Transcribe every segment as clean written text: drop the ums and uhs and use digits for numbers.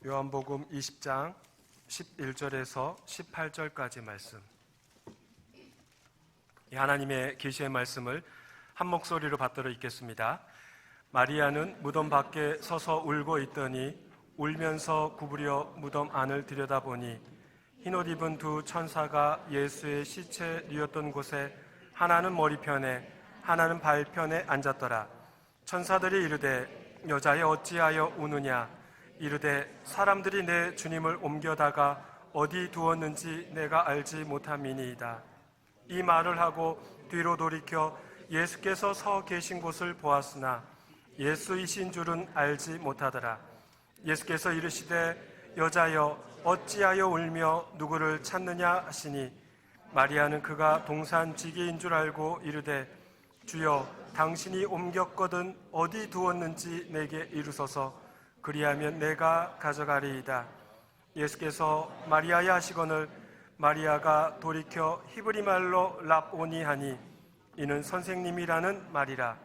요한복음 20장 11절에서 18절까지 말씀. 이 하나님의 계시의 말씀을 한 목소리로 받들어 읽겠습니다. 마리아는 무덤 밖에 서서 울고 있더니 울면서 구부려 무덤 안을 들여다보니 흰옷 입은 두 천사가 예수의 시체 뉘었던 곳에 하나는 머리편에 하나는 발편에 앉았더라. 천사들이 이르되 여자여 어찌하여 우느냐? 이르되 사람들이 내 주님을 옮겨다가 어디 두었는지 내가 알지 못함이니이다. 이 말을 하고 뒤로 돌이켜 예수께서 서 계신 곳을 보았으나 예수이신 줄은 알지 못하더라. 예수께서 이르시되 여자여 어찌하여 울며 누구를 찾느냐 하시니 마리아는 그가 동산지기인 줄 알고 이르되 주여 당신이 옮겼거든 어디 두었는지 내게 이루소서. 그리하면 내가 가져가리이다. 예수께서 마리아야 하시거늘 마리아가 돌이켜 히브리 말로 랍오니 하니 이는 선생님이라는 말이라.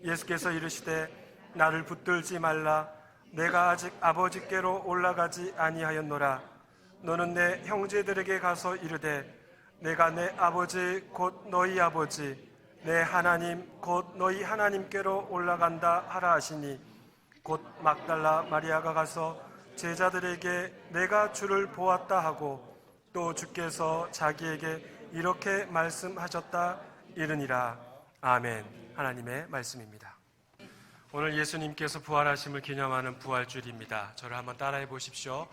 예수께서 이르시되 나를 붙들지 말라. 내가 아직 아버지께로 올라가지 아니하였노라. 너는 내 형제들에게 가서 이르되 내가 내 아버지 곧 너희 아버지 내 하나님 곧 너희 하나님께로 올라간다 하라 하시니 곧 막달라 마리아가 가서 제자들에게 내가 주를 보았다 하고 또 주께서 자기에게 이렇게 말씀하셨다 이르니라. 아멘. 하나님의 말씀입니다. 오늘 예수님께서 부활하심을 기념하는 부활주일입니다. 저를 한번 따라해 보십시오.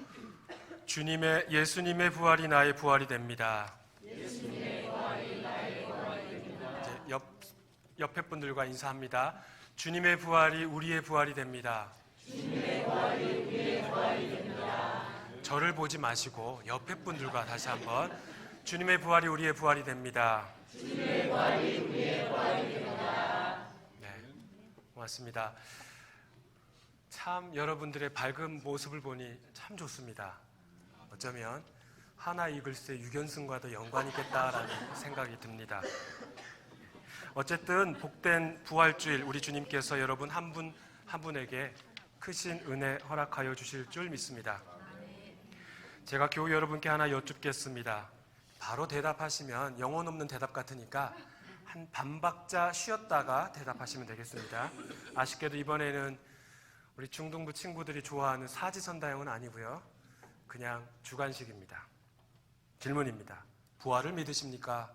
예수님의 부활이 나의 부활이 됩니다. 예수님의 부활이 나의 부활이 됩니다. 이제 옆에 분들과 인사합니다. 주님의 부활이 우리의 부활이 됩니다. 주님의 부활이 우리의 부활이 됩니다. 저를 보지 마시고 옆에 분들과 다시 한번 주님의 부활이 우리의 부활이 됩니다. 주님의 부활이 우리의 부활이 됩니다. 네, 고맙습니다. 참 여러분들의 밝은 모습을 보니 참 좋습니다. 어쩌면 하나 이글스의 유견승과도 연관이 있겠다라는 생각이 듭니다. 어쨌든 복된 부활주일 우리 주님께서 여러분 한 분 한 분에게 크신 은혜 허락하여 주실 줄 믿습니다. 제가 교우 여러분께 하나 여쭙겠습니다. 바로 대답하시면 영혼 없는 대답 같으니까 한 반박자 쉬었다가 대답하시면 되겠습니다. 아쉽게도 이번에는 우리 중등부 친구들이 좋아하는 사지선다형은 아니고요. 그냥 주관식입니다. 질문입니다. 부활을 믿으십니까?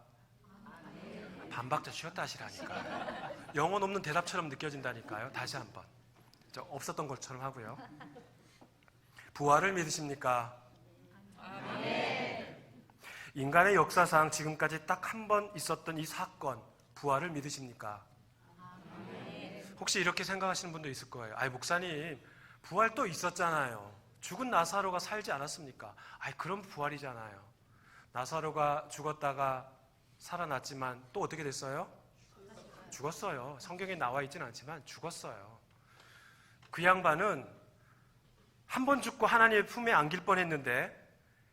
반박자 쉬었다 하시라니까요. 영혼 없는 대답처럼 느껴진다니까요. 다시 한번. 없었던 것처럼 하고요. 부활을 믿으십니까? 아멘. 인간의 역사상 지금까지 딱 한 번 있었던 이 사건, 부활을 믿으십니까? 아멘. 혹시 이렇게 생각하시는 분도 있을 거예요. 아이, 목사님, 부활 또 있었잖아요. 죽은 나사로가 살지 않았습니까? 아이, 그럼 부활이잖아요. 나사로가 죽었다가 살아났지만 또 어떻게 됐어요? 죽었어요. 성경에 나와 있지는 않지만 죽었어요. 그 양반은 한 번 죽고 하나님의 품에 안길 뻔했는데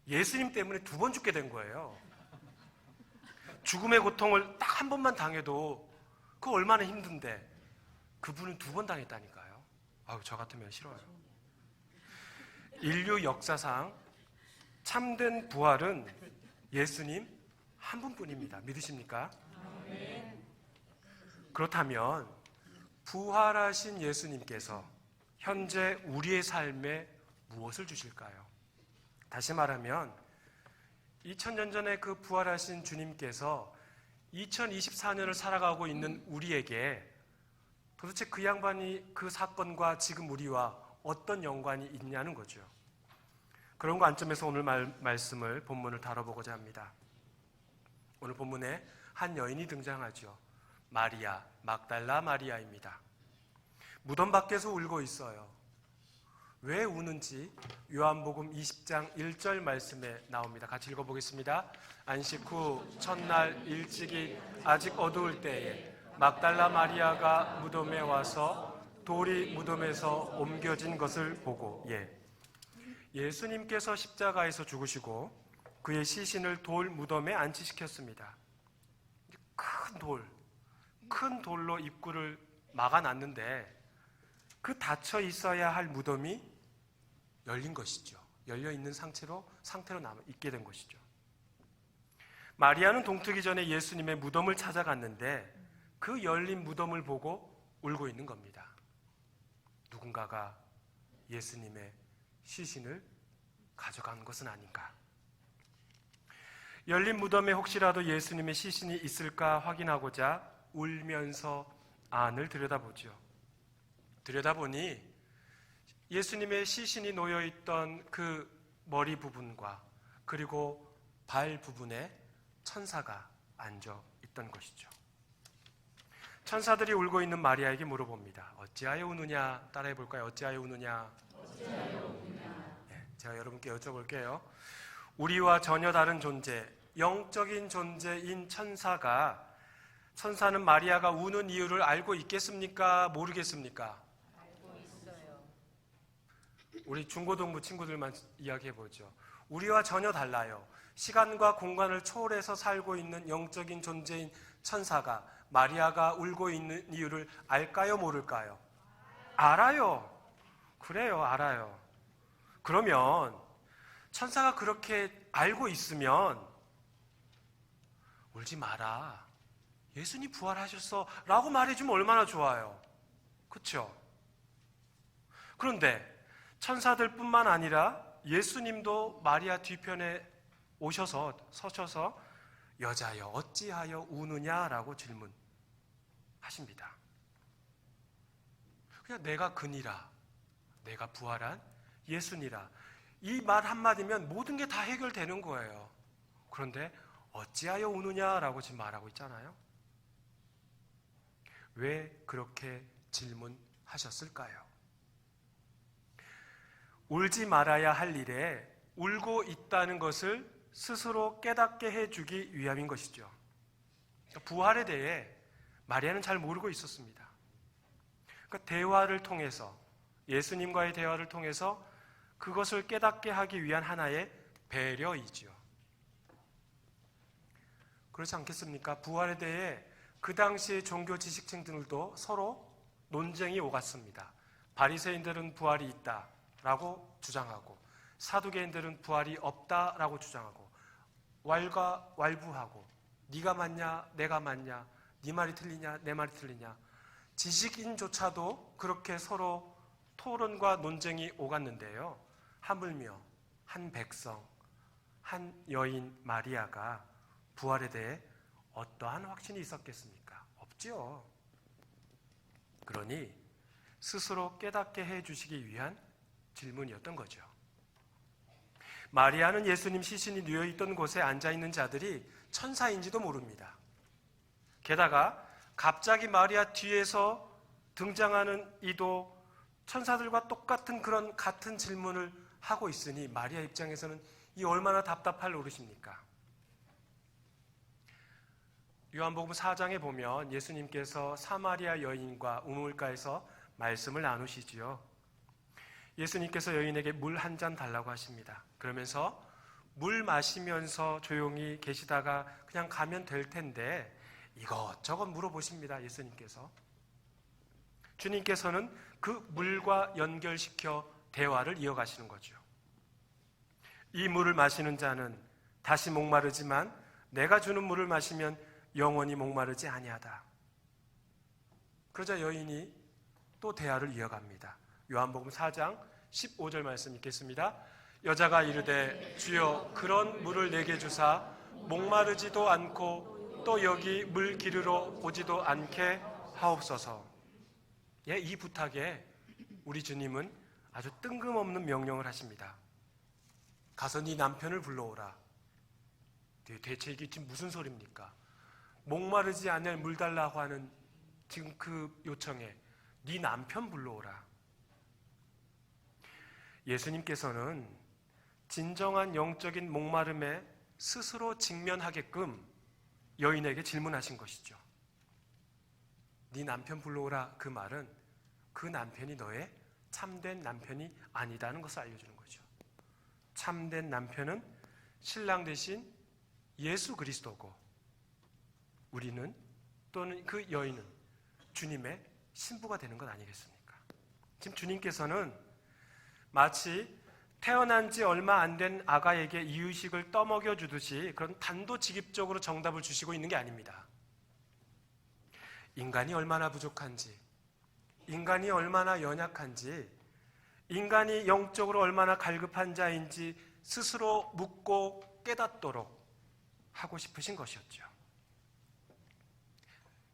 예수님 때문에 두 번 죽게 된 거예요. 죽음의 고통을 딱 한 번만 당해도 그거 얼마나 힘든데 그분은 두 번 당했다니까요. 아유, 저 같으면 싫어요. 인류 역사상 참된 부활은 예수님 한 분뿐입니다. 믿으십니까? 그렇다면 부활하신 예수님께서 현재 우리의 삶에 무엇을 주실까요? 다시 말하면 2000년 전에 그 부활하신 주님께서 2024년을 살아가고 있는 우리에게 도대체 그 양반이 그 사건과 지금 우리와 어떤 연관이 있냐는 거죠. 그런 관점에서 오늘 말씀을 본문을 다뤄보고자 합니다. 오늘 본문에 한 여인이 등장하죠. 마리아, 막달라 마리아입니다. 무덤 밖에서 울고 있어요. 왜 우는지 요한복음 20장 1절 말씀에 나옵니다. 같이 읽어보겠습니다. 안식 후 첫날 일찍이 아직 어두울 때에 막달라 마리아가 무덤에 와서 돌이 무덤에서 옮겨진 것을 보고 예수님께서 십자가에서 죽으시고 그의 시신을 돌 무덤에 안치시켰습니다. 큰 돌로 입구를 막아놨는데 그 닫혀 있어야 할 무덤이 열린 것이죠. 열려있는 상태로 있게 된 것이죠. 마리아는 동트기 전에 예수님의 무덤을 찾아갔는데 그 열린 무덤을 보고 울고 있는 겁니다. 누군가가 예수님의 시신을 가져간 것은 아닌가. 열린 무덤에 혹시라도 예수님의 시신이 있을까 확인하고자 울면서 안을 들여다보죠. 들여다보니 예수님의 시신이 놓여있던 그 머리 부분과 그리고 발 부분에 천사가 앉아 있던 것이죠. 천사들이 울고 있는 마리아에게 물어봅니다. 어찌하여 우느냐? 따라해 볼까요? 어찌하여 우느냐? 네, 제가 여러분께 여쭤볼게요. 우리와 전혀 다른 존재, 영적인 존재인 천사는 마리아가 우는 이유를 알고 있겠습니까? 모르겠습니까? 알고 있어요. 우리 중고등부 친구들만 이야기해보죠. 우리와 전혀 달라요. 시간과 공간을 초월해서 살고 있는 영적인 존재인 천사가 마리아가 울고 있는 이유를 알까요? 모를까요? 알아요. 그래요, 알아요. 그러면 천사가 그렇게 알고 있으면 울지 마라. 예수님 부활하셨어 라고 말해주면 얼마나 좋아요. 그렇죠? 그런데 천사들뿐만 아니라 예수님도 마리아 뒤편에 서셔서 여자여 어찌하여 우느냐라고 질문하십니다. 그냥 내가 그니라, 내가 부활한 예수니라, 이 말 한마디면 모든 게 다 해결되는 거예요. 그런데 어찌하여 우느냐라고 지금 말하고 있잖아요. 왜 그렇게 질문하셨을까요? 울지 말아야 할 일에 울고 있다는 것을 스스로 깨닫게 해주기 위함인 것이죠. 부활에 대해 마리아는 잘 모르고 있었습니다. 그러니까 대화를 통해서, 예수님과의 대화를 통해서 그것을 깨닫게 하기 위한 하나의 배려이죠. 그렇지 않겠습니까? 부활에 대해 그 당시의 종교 지식층들도 서로 논쟁이 오갔습니다. 바리새인들은 부활이 있다라고 주장하고, 사두개인들은 부활이 없다라고 주장하고, 왈가왈부하고, 네가 맞냐 내가 맞냐, 네 말이 틀리냐 내 말이 틀리냐, 지식인조차도 그렇게 서로 토론과 논쟁이 오갔는데요. 하물며 한 백성, 한 여인 마리아가 부활에 대해 어떠한 확신이 있었겠습니까? 없지요. 그러니 스스로 깨닫게 해주시기 위한 질문이었던 거죠. 마리아는 예수님 시신이 누워있던 곳에 앉아있는 자들이 천사인지도 모릅니다. 게다가 갑자기 마리아 뒤에서 등장하는 이도 천사들과 똑같은 그런 같은 질문을 하고 있으니 마리아 입장에서는 이 얼마나 답답할 노릇입니까? 요한복음 4장에 보면 예수님께서 사마리아 여인과 우물가에서 말씀을 나누시지요. 예수님께서 여인에게 물 한 잔 달라고 하십니다. 그러면서 물 마시면서 조용히 계시다가 그냥 가면 될 텐데 이것저것 물어보십니다. 예수님께서. 주님께서는 그 물과 연결시켜 대화를 이어가시는 거죠. 이 물을 마시는 자는 다시 목마르지만 내가 주는 물을 마시면 영원히 목마르지 아니하다. 그러자 여인이 또 대화를 이어갑니다. 요한복음 4장 15절 말씀 읽겠습니다. 여자가 이르되 주여 그런 물을 내게 주사 목마르지도 않고 또 여기 물 기르러 오지도 않게 하옵소서. 예, 이 부탁에 우리 주님은 아주 뜬금없는 명령을 하십니다. 가서 네 남편을 불러오라. 대체 이게 지금 무슨 소리입니까? 목마르지 않을 물 달라고 하는 지금 그 요청에 네 남편 불러오라. 예수님께서는 진정한 영적인 목마름에 스스로 직면하게끔 여인에게 질문하신 것이죠. 네 남편 불러오라, 그 말은 그 남편이 너의 참된 남편이 아니다는 것을 알려주는 거죠. 참된 남편은 신랑 대신 예수 그리스도고, 우리는 또는 그 여인은 주님의 신부가 되는 것 아니겠습니까? 지금 주님께서는 마치 태어난 지 얼마 안 된 아가에게 이유식을 떠먹여 주듯이 그런 단도직입적으로 정답을 주시고 있는 게 아닙니다. 인간이 얼마나 부족한지, 인간이 얼마나 연약한지, 인간이 영적으로 얼마나 갈급한 자인지 스스로 묻고 깨닫도록 하고 싶으신 것이었죠.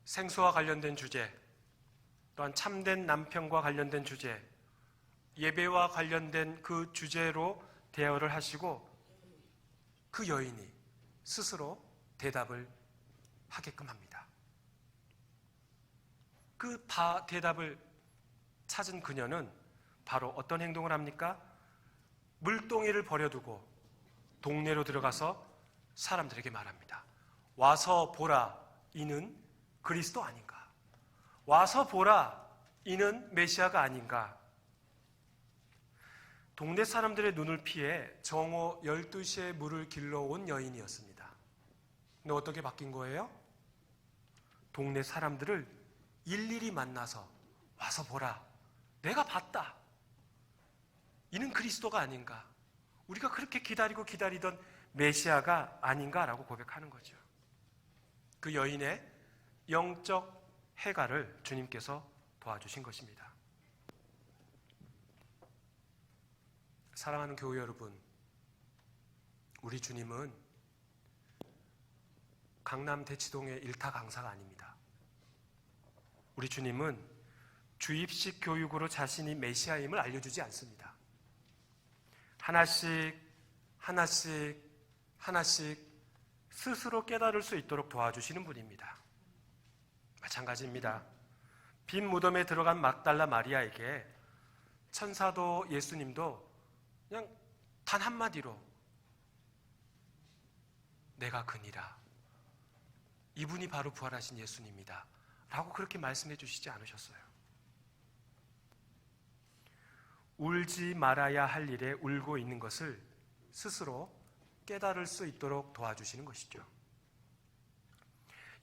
생수와 관련된 주제, 또한 참된 남편과 관련된 주제, 예배와 관련된 그 주제로 대화를 하시고 그 여인이 스스로 대답을 하게끔 합니다. 그 대답을 찾은 그녀는 바로 어떤 행동을 합니까? 물동이를 버려두고 동네로 들어가서 사람들에게 말합니다. 와서 보라, 이는 그리스도 아닌가? 와서 보라, 이는 메시아가 아닌가? 동네 사람들의 눈을 피해 정오 12시에 물을 길러온 여인이었습니다. 근데 어떻게 바뀐 거예요? 동네 사람들을 일일이 만나서 와서 보라, 내가 봤다. 이는 그리스도가 아닌가? 우리가 그렇게 기다리고 기다리던 메시아가 아닌가라고 고백하는 거죠. 그 여인의 영적 해가를 주님께서 도와주신 것입니다. 사랑하는 교회 여러분, 우리 주님은 강남 대치동의 일타 강사가 아닙니다. 우리 주님은 주입식 교육으로 자신이 메시아임을 알려주지 않습니다. 하나씩 스스로 깨달을 수 있도록 도와주시는 분입니다. 마찬가지입니다. 빈 무덤에 들어간 막달라 마리아에게 천사도 예수님도 그냥 단 한마디로 내가 그니라, 이분이 바로 부활하신 예수님이다 라고 그렇게 말씀해 주시지 않으셨어요. 울지 말아야 할 일에 울고 있는 것을 스스로 깨달을 수 있도록 도와주시는 것이죠.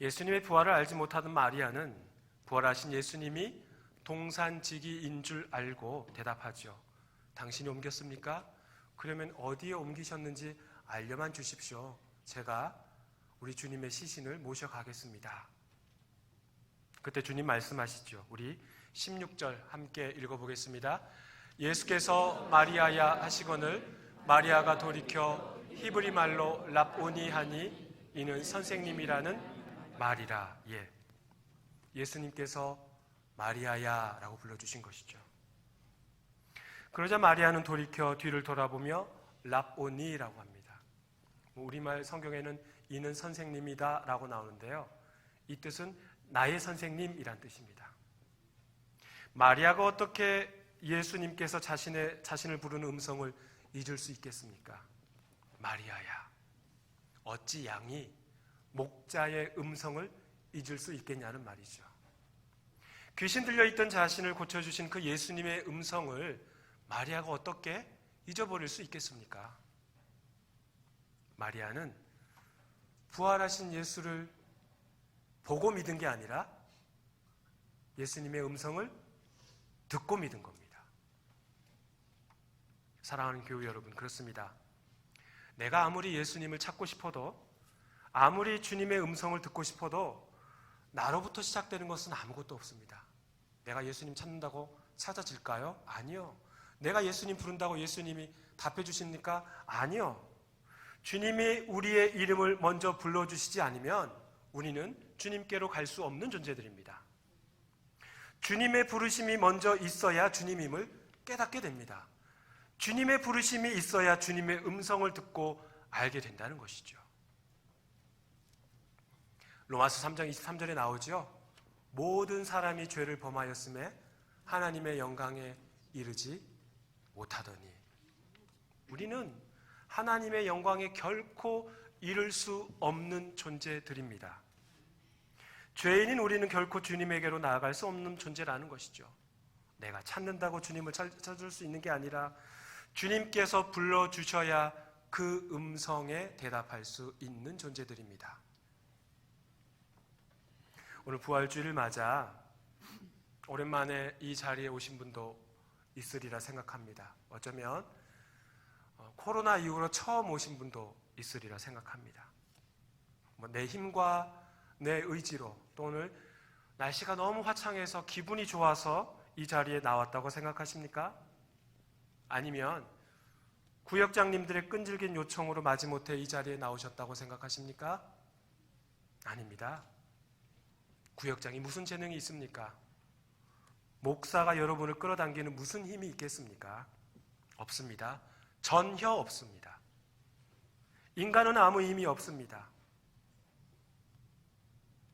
예수님의 부활을 알지 못하던 마리아는 부활하신 예수님이 동산지기인 줄 알고 대답하죠. 당신이 옮겼습니까? 그러면 어디에 옮기셨는지 알려만 주십시오. 제가 우리 주님의 시신을 모셔가겠습니다. 그때 주님 말씀하시죠. 우리 16절 함께 읽어보겠습니다. 예수께서 마리아야 하시거늘 마리아가 돌이켜 히브리 말로 랍오니 하니 이는 선생님이라는 말이라. 예수님께서 마리아야 라고 불러주신 것이죠. 그러자 마리아는 돌이켜 뒤를 돌아보며 랍오니라고 합니다. 우리말 성경에는 이는 선생님이다 라고 나오는데요, 이 뜻은 나의 선생님이란 뜻입니다. 마리아가 어떻게 예수님께서 자신을 부르는 음성을 잊을 수 있겠습니까? 마리아야, 어찌 양이 목자의 음성을 잊을 수 있겠냐는 말이죠. 귀신 들려있던 자신을 고쳐주신 그 예수님의 음성을 마리아가 어떻게 잊어버릴 수 있겠습니까? 마리아는 부활하신 예수를 보고 믿은 게 아니라 예수님의 음성을 듣고 믿은 겁니다. 사랑하는 교회 여러분, 그렇습니다. 내가 아무리 예수님을 찾고 싶어도, 아무리 주님의 음성을 듣고 싶어도 나로부터 시작되는 것은 아무것도 없습니다. 내가 예수님 찾는다고 찾아질까요? 아니요. 내가 예수님 부른다고 예수님이 답해 주십니까? 아니요. 주님이 우리의 이름을 먼저 불러주시지 않으면 우리는 주님께로 갈 수 없는 존재들입니다. 주님의 부르심이 먼저 있어야 주님임을 깨닫게 됩니다. 주님의 부르심이 있어야 주님의 음성을 듣고 알게 된다는 것이죠. 로마서 3장 23절에 나오죠. 모든 사람이 죄를 범하였음에 하나님의 영광에 이르지 못하더니, 우리는 하나님의 영광에 결코 이를 수 없는 존재들입니다. 죄인인 우리는 결코 주님에게로 나아갈 수 없는 존재라는 것이죠. 내가 찾는다고 주님을 찾을 수 있는 게 아니라 주님께서 불러주셔야 그 음성에 대답할 수 있는 존재들입니다. 오늘 부활주일을 맞아 오랜만에 이 자리에 오신 분도 있으리라 생각합니다. 어쩌면 코로나 이후로 처음 오신 분도 있으리라 생각합니다. 내 힘과 내 의지로 또 오늘 날씨가 너무 화창해서 기분이 좋아서 이 자리에 나왔다고 생각하십니까? 아니면 구역장님들의 끈질긴 요청으로 마지못해 이 자리에 나오셨다고 생각하십니까? 아닙니다. 구역장이 무슨 재능이 있습니까? 목사가 여러분을 끌어당기는 무슨 힘이 있겠습니까? 없습니다. 전혀 없습니다. 인간은 아무 힘이 없습니다.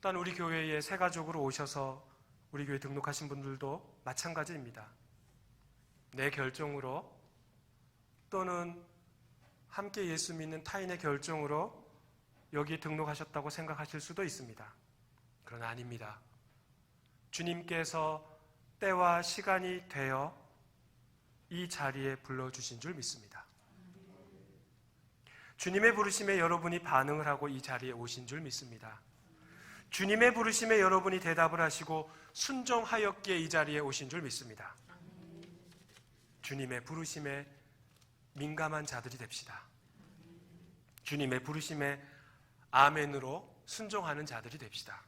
또한 우리 교회에 새 가족으로 오셔서 우리 교회 등록하신 분들도 마찬가지입니다. 내 결정으로 또는 함께 예수 믿는 타인의 결정으로 여기 등록하셨다고 생각하실 수도 있습니다. 그러나 아닙니다. 주님께서 때와 시간이 되어 이 자리에 불러주신 줄 믿습니다. 주님의 부르심에 여러분이 반응을 하고 이 자리에 오신 줄 믿습니다. 주님의 부르심에 여러분이 대답을 하시고 순종하였기에 이 자리에 오신 줄 믿습니다. 주님의 부르심에 민감한 자들이 됩시다. 주님의 부르심에 아멘으로 순종하는 자들이 됩시다.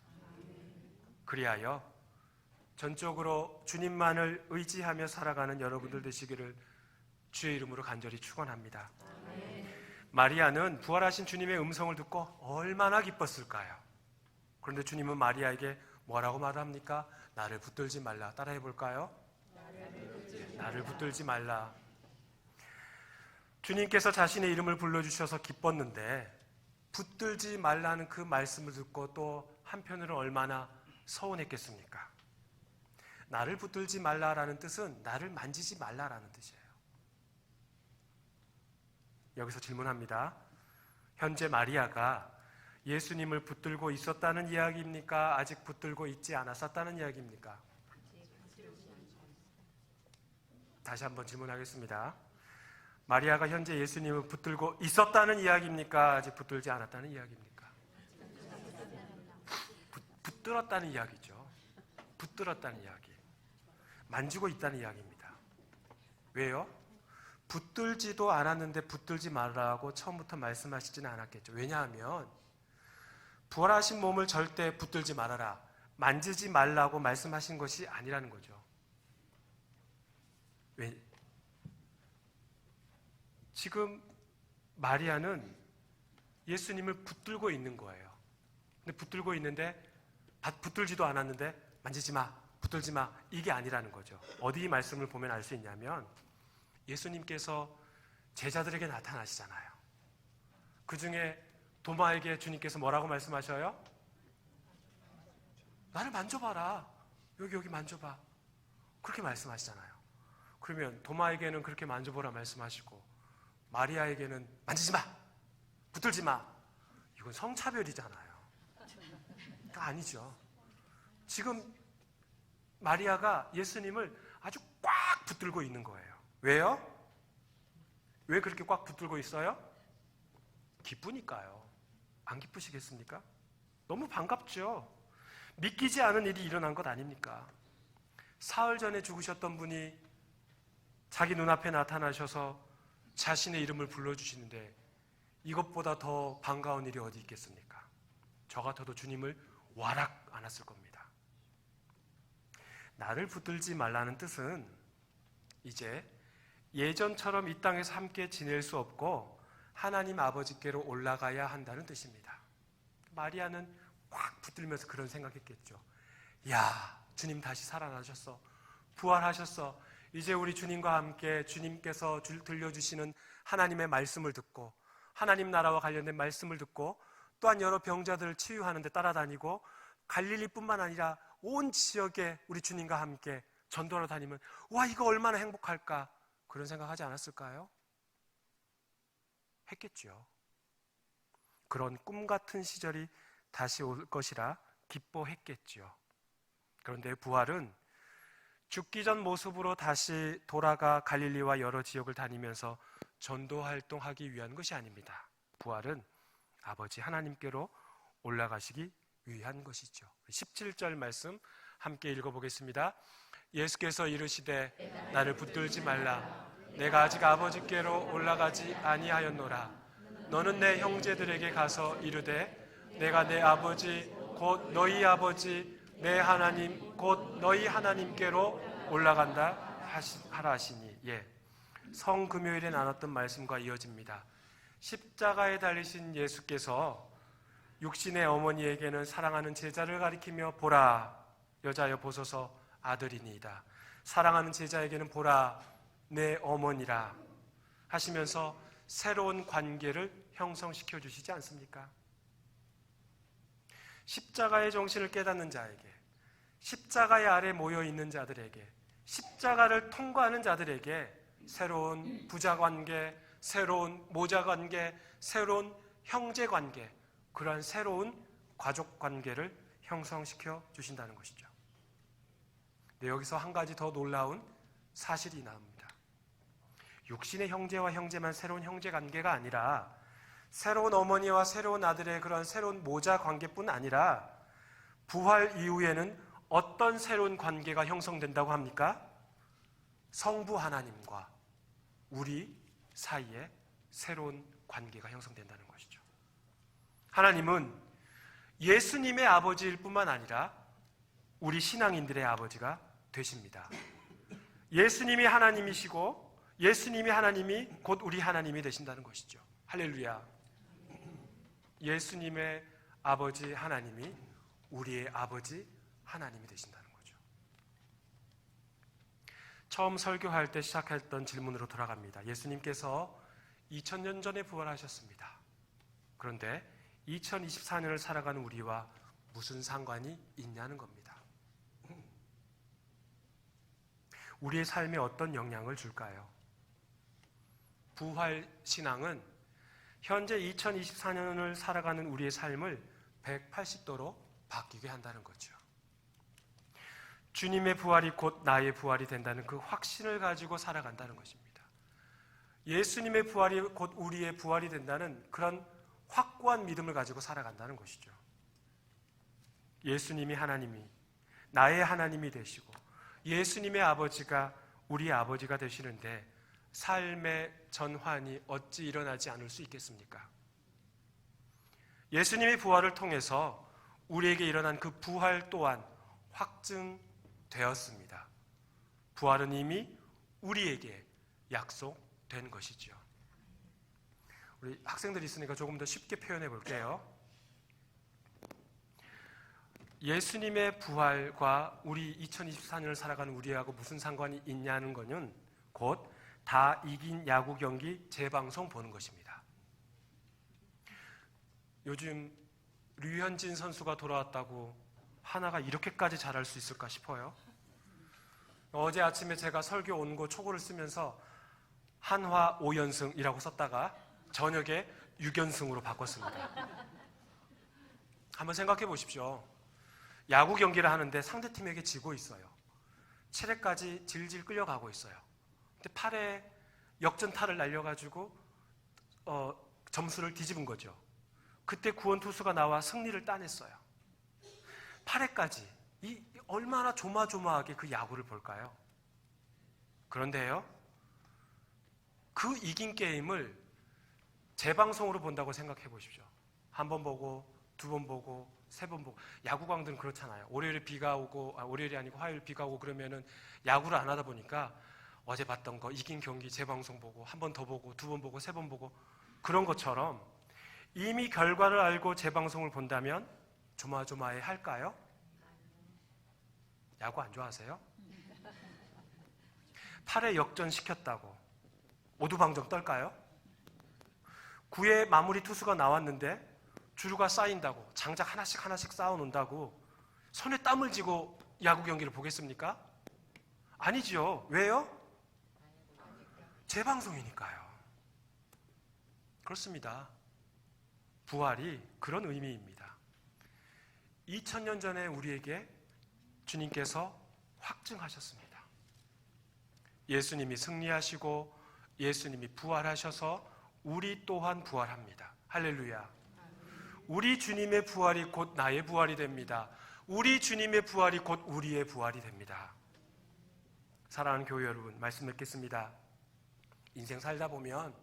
그리하여 전적으로 주님만을 의지하며 살아가는 여러분들 되시기를 주의 이름으로 간절히 축원합니다. 마리아는 부활하신 주님의 음성을 듣고 얼마나 기뻤을까요? 그런데 주님은 마리아에게 뭐라고 말합니까? 나를 붙들지 말라. 따라해 볼까요? 나를 붙들지 말라. 주님께서 자신의 이름을 불러주셔서 기뻤는데 붙들지 말라는 그 말씀을 듣고 또 한편으로 얼마나 서운했겠습니까? 나를 붙들지 말라라는 뜻은 나를 만지지 말라라는 뜻이에요. 여기서 질문합니다. 현재 마리아가 예수님을 붙들고 있었다는 이야기입니까? 아직 붙들고 있지 않았었다는 이야기입니까? 다시 한번 질문하겠습니다. 마리아가 현재 예수님을 붙들고 있었다는 이야기입니까? 아직 붙들지 않았다는 이야기입니까? 붙들었다는 이야기죠. 붙들었다는 이야기. 만지고 있다는 이야기입니다. 왜요? 붙들지도 않았는데 붙들지 말라고 처음부터 말씀하시지는 않았겠죠. 왜냐하면 부활하신 몸을 절대 붙들지 말아라, 만지지 말라고 말씀하신 것이 아니라는 거죠. 왜? 지금 마리아는 예수님을 붙들고 있는 거예요. 근데 붙들고 있는데 붙들지도 않았는데 만지지 마, 붙들지 마, 이게 아니라는 거죠. 어디 말씀을 보면 알 수 있냐면 예수님께서 제자들에게 나타나시잖아요. 그 중에 도마에게 주님께서 뭐라고 말씀하셔요? 나를 만져봐라. 여기 만져봐. 그렇게 말씀하시잖아요. 그러면 도마에게는 그렇게 만져보라 말씀하시고 마리아에게는 만지지 마, 붙들지 마. 이건 성차별이잖아요. 아니죠. 지금 마리아가 예수님을 아주 꽉 붙들고 있는 거예요. 왜요? 왜 그렇게 꽉 붙들고 있어요? 기쁘니까요. 안 기쁘시겠습니까? 너무 반갑죠. 믿기지 않은 일이 일어난 것 아닙니까? 사흘 전에 죽으셨던 분이 자기 눈앞에 나타나셔서 자신의 이름을 불러주시는데 이것보다 더 반가운 일이 어디 있겠습니까? 저 같아도 주님을 와락 안았을 겁니다. 나를 붙들지 말라는 뜻은 이제 예전처럼 이 땅에서 함께 지낼 수 없고 하나님 아버지께로 올라가야 한다는 뜻입니다. 마리아는 꽉 붙들면서 그런 생각했겠죠. 야, 주님 다시 살아나셨어. 부활하셨어. 이제 우리 주님과 함께 주님께서 들려주시는 하나님의 말씀을 듣고 하나님 나라와 관련된 말씀을 듣고 또한 여러 병자들을 치유하는 데 따라다니고 갈릴리뿐만 아니라 온 지역에 우리 주님과 함께 전도하러 다니면 와, 이거 얼마나 행복할까, 그런 생각하지 않았을까요? 했겠죠. 그런 꿈 같은 시절이 다시 올 것이라 기뻐했겠죠. 그런데 부활은 죽기 전 모습으로 다시 돌아가 갈릴리와 여러 지역을 다니면서 전도 활동하기 위한 것이 아닙니다. 부활은 아버지 하나님께로 올라가시기 위한 것이죠. 17절 말씀 함께 읽어보겠습니다. 예수께서 이르시되 나를 붙들지 말라. 내가 아직 아버지께로 올라가지 아니하였노라. 너는 내 형제들에게 가서 이르되 내가 내 아버지 곧 너희 아버지 내 하나님 곧 너희 하나님께로 올라간다 하라 하시니. 성금요일에 나눴던 말씀과 이어집니다. 십자가에 달리신 예수께서 육신의 어머니에게는 사랑하는 제자를 가리키며 보라 여자여 보소서 아들이니이다. 사랑하는 제자에게는 보라 내 어머니라 하시면서 새로운 관계를 형성시켜 주시지 않습니까? 십자가의 정신을 깨닫는 자에게, 십자가의 아래 모여 있는 자들에게, 십자가를 통과하는 자들에게 새로운 부자관계, 새로운 모자관계, 새로운 형제관계, 그러한 새로운 가족관계를 형성시켜 주신다는 것이죠. 근데 여기서 한 가지 더 놀라운 사실이 나옵니다. 육신의 형제와 형제만 새로운 형제관계가 아니라 새로운 어머니와 새로운 아들의 그런 새로운 모자관계뿐 아니라 부활 이후에는 어떤 새로운 관계가 형성된다고 합니까? 성부 하나님과 우리 사이에 새로운 관계가 형성된다는 것이죠. 하나님은 예수님의 아버지일 뿐만 아니라 우리 신앙인들의 아버지가 되십니다. 예수님이 하나님이시고 예수님이 하나님이 곧 우리 하나님이 되신다는 것이죠. 할렐루야. 예수님의 아버지 하나님이 우리의 아버지 하나님이 되신다는 거죠. 처음 설교할 때 시작했던 질문으로 돌아갑니다. 예수님께서 2000년 전에 부활하셨습니다. 그런데 2024년을 살아가는 우리와 무슨 상관이 있냐는 겁니다. 우리의 삶에 어떤 영향을 줄까요? 부활 신앙은 현재 2024년을 살아가는 우리의 삶을 180도로 바뀌게 한다는 거죠. 주님의 부활이 곧 나의 부활이 된다는 그 확신을 가지고 살아간다는 것입니다. 예수님의 부활이 곧 우리의 부활이 된다는 그런 확고한 믿음을 가지고 살아간다는 것이죠. 예수님이 하나님이 나의 하나님이 되시고 예수님의 아버지가 우리의 아버지가 되시는데 삶의 전환이 어찌 일어나지 않을 수 있겠습니까? 예수님의 부활을 통해서 우리에게 일어난 그 부활 또한 확증되었습니다. 부활은 이미 우리에게 약속된 것이죠. 우리 학생들이 있으니까 조금 더 쉽게 표현해 볼게요. 예수님의 부활과 우리 2024년을 살아가는 우리하고 무슨 상관이 있냐는 것은 곧 다 이긴 야구 경기 재방송 보는 것입니다. 요즘 류현진 선수가 돌아왔다고 하나가 이렇게까지 잘할 수 있을까 싶어요. 어제 아침에 제가 설교 원고 초고를 쓰면서 한화 5연승이라고 썼다가 저녁에 6연승으로 바꿨습니다. 한번 생각해 보십시오. 야구 경기를 하는데 상대팀에게 지고 있어요. 7회까지 질질 끌려가고 있어요. 근데 8회 역전타를 날려가지고 점수를 뒤집은 거죠. 그때 구원 투수가 나와 승리를 따냈어요. 8회까지 얼마나 조마조마하게 그 야구를 볼까요? 그런데요, 그 이긴 게임을 재방송으로 본다고 생각해 보십시오. 한 번 보고, 두 번 보고, 세 번 보고. 야구광들은 그렇잖아요. 월요일에 비가 오고, 월요일이 아니고 화요일 비가 오고 그러면은 야구를 안 하다 보니까 어제 봤던 거 이긴 경기 재방송 보고 한 번 더 보고 두 번 보고 세 번 보고 그런 것처럼 이미 결과를 알고 재방송을 본다면 조마조마해 할까요? 야구 안 좋아하세요? 8회 역전시켰다고 오두방정 떨까요? 9회 마무리 투수가 나왔는데 주루가 쌓인다고 장작 하나씩 쌓아놓는다고 손에 땀을 쥐고 야구 경기를 보겠습니까? 아니죠. 왜요? 재방송이니까요. 그렇습니다. 부활이 그런 의미입니다. 2000년 전에 우리에게 주님께서 확증하셨습니다. 예수님이 승리하시고 예수님이 부활하셔서 우리 또한 부활합니다. 할렐루야. 우리 주님의 부활이 곧 나의 부활이 됩니다. 우리 주님의 부활이 곧 우리의 부활이 됩니다. 사랑하는 교회 여러분, 말씀 맺겠습니다. 인생 살다 보면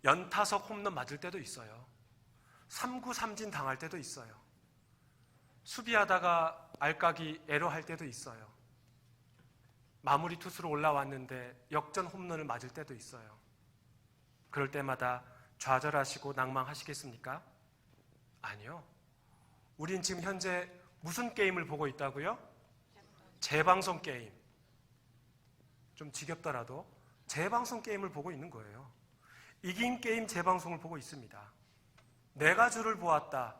연타석 홈런 맞을 때도 있어요. 3구 3진 당할 때도 있어요. 수비하다가 알까기 에러할 때도 있어요. 마무리 투수로 올라왔는데 역전 홈런을 맞을 때도 있어요. 그럴 때마다 좌절하시고 낭망하시겠습니까? 아니요. 우린 지금 현재 무슨 게임을 보고 있다고요? 재방송 게임. 좀 지겹더라도 재방송 게임을 보고 있는 거예요. 이긴 게임 재방송을 보고 있습니다. 내가 주를 보았다.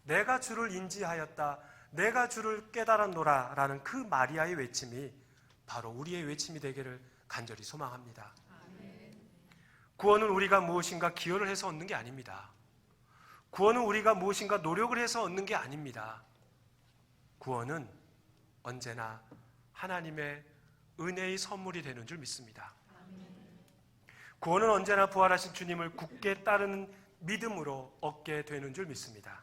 내가 주를 인지하였다. 내가 주를 깨달았노라 라는 그 마리아의 외침이 바로 우리의 외침이 되기를 간절히 소망합니다. 구원은 우리가 무엇인가 기여를 해서 얻는 게 아닙니다. 구원은 우리가 무엇인가 노력을 해서 얻는 게 아닙니다. 구원은 언제나 하나님의 은혜의 선물이 되는 줄 믿습니다. 구원은 언제나 부활하신 주님을 굳게 따르는 믿음으로 얻게 되는 줄 믿습니다.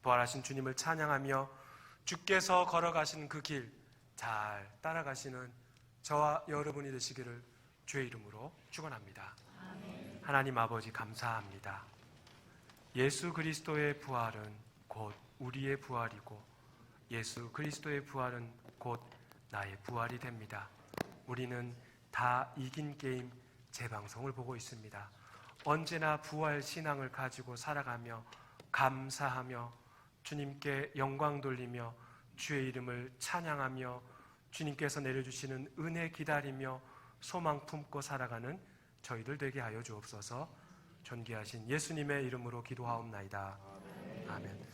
부활하신 주님을 찬양하며 주께서 걸어가시는 그 길 잘 따라가시는 저와 여러분이 되시기를 주의 이름으로 축원합니다. 하나님 아버지 감사합니다. 예수 그리스도의 부활은 곧 우리의 부활이고 예수 그리스도의 부활은 곧 나의 부활이 됩니다. 우리는 다 이긴 게임 재방송을 보고 있습니다. 언제나 부활 신앙을 가지고 살아가며 감사하며 주님께 영광 돌리며 주의 이름을 찬양하며 주님께서 내려주시는 은혜 기다리며 소망 품고 살아가는 저희들 되게 하여 주옵소서. 존귀하신 예수님의 이름으로 기도하옵나이다. 아멘.